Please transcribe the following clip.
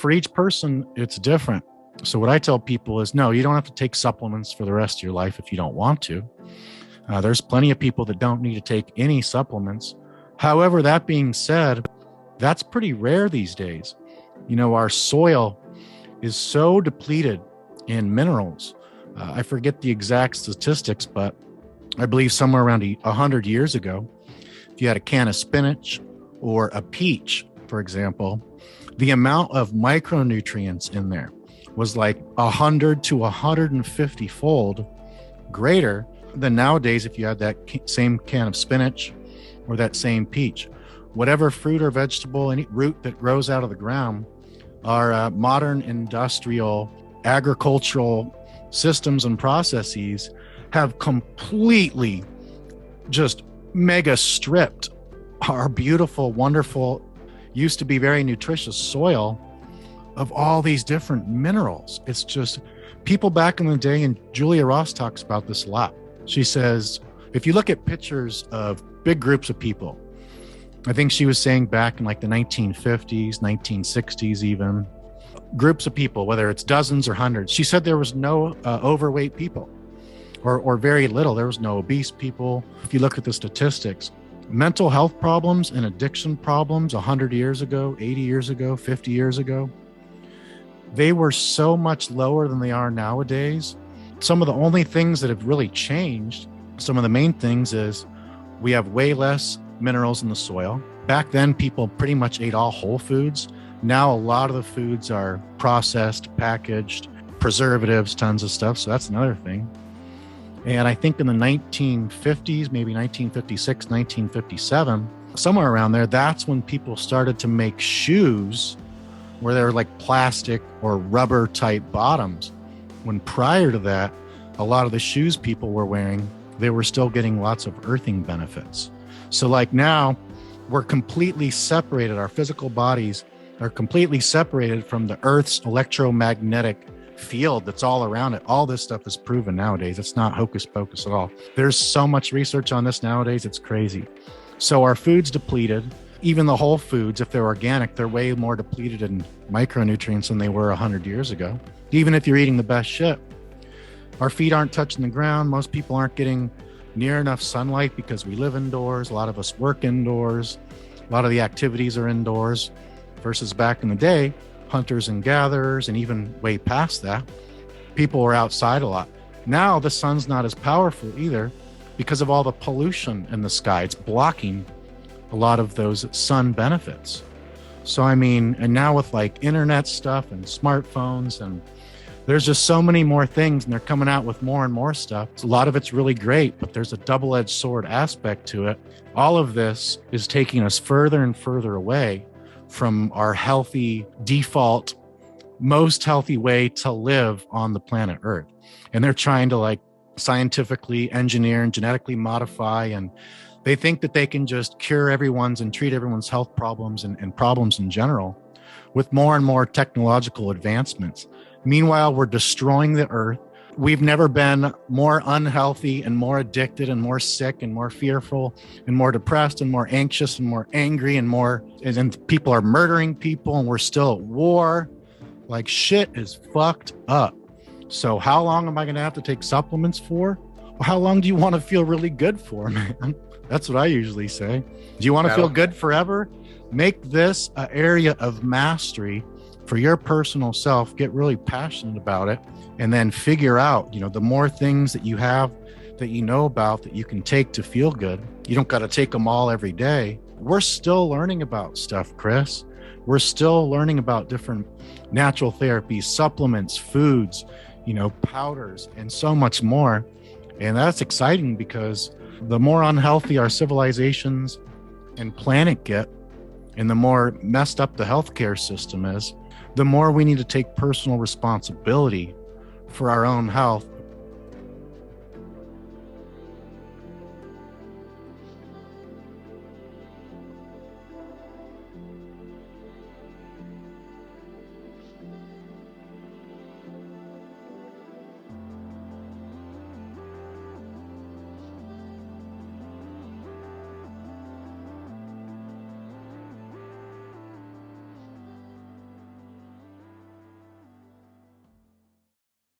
for each person, it's different. So what I tell people is, no, you don't have to take supplements for the rest of your life if you don't want to. There's plenty of people that don't need to take any supplements. However, that being said, that's pretty rare these days. Our soil is so depleted in minerals. I forget the exact statistics, but I believe somewhere around 100 years ago, if you had a can of spinach or a peach, for example, the amount of micronutrients in there was like 100 to 150 fold greater than nowadays if you had that same can of spinach or that same peach. Whatever fruit or vegetable, any root that grows out of the ground, our modern industrial agricultural systems and processes have completely just mega stripped our beautiful, wonderful, used to be very nutritious soil of all these different minerals. It's just people back in the day, and Julia Ross talks about this a lot. She says, if you look at pictures of big groups of people, I think she was saying back in like the 1950s, 1960s even, groups of people, whether it's dozens or hundreds, she said there was no overweight people or very little. There was no obese people. If you look at the statistics, mental health problems and addiction problems 100 years ago, 80 years ago, 50 years ago, they were so much lower than they are nowadays. Some of the only things that have really changed, some of the main things is we have way less minerals in the soil. Back then, people pretty much ate all whole foods. Now, a lot of the foods are processed, packaged, preservatives, tons of stuff. So that's another thing. And I think in the 1950s, maybe 1956, 1957, somewhere around there, that's when people started to make shoes where they were like plastic or rubber type bottoms. When prior to that, a lot of the shoes people were wearing, they were still getting lots of earthing benefits. So like now, we're completely separated. Our physical bodies are completely separated from the Earth's electromagnetic field that's all around it. All this stuff is proven nowadays. It's not hocus pocus at all. There's so much research on this nowadays. It's crazy. So our food's depleted. Even the whole foods, if they're organic, they're way more depleted in micronutrients than they were 100 years ago. Even if you're eating the best shit, our feet aren't touching the ground. Most people aren't getting near enough sunlight because we live indoors. A lot of us work indoors. A lot of the activities are indoors versus back in the day, hunters and gatherers, and even way past that, people were outside a lot. Now the sun's not as powerful either because of all the pollution in the sky. It's blocking a lot of those sun benefits. So, I mean, and now with like internet stuff and smartphones, and there's just so many more things, and they're coming out with more and more stuff. A lot of it's really great, but there's a double-edged sword aspect to it. All of this is taking us further and further away from our healthy default, most healthy way to live on the planet Earth. And they're trying to like scientifically engineer and genetically modify, and they think that they can just cure everyone's and treat everyone's health problems and problems in general with more and more technological advancements. Meanwhile, we're destroying the Earth. We've never been more unhealthy and more addicted and more sick and more fearful and more depressed and more anxious and more angry and people are murdering people, and we're still at war. Like, shit is fucked up. So how long am I going to have to take supplements for? How long do you want to feel really good for, man? That's what I usually say. Do you want to feel good forever? Make this an area of mastery for your personal self. Get really passionate about it, and then figure out, the more things that you have that you know about that you can take to feel good. You don't got to take them all every day. We're still learning about stuff, Chris. We're still learning about different natural therapies, supplements, foods, powders, and so much more. And that's exciting because the more unhealthy our civilizations and planet get, and the more messed up the healthcare system is, the more we need to take personal responsibility for our own health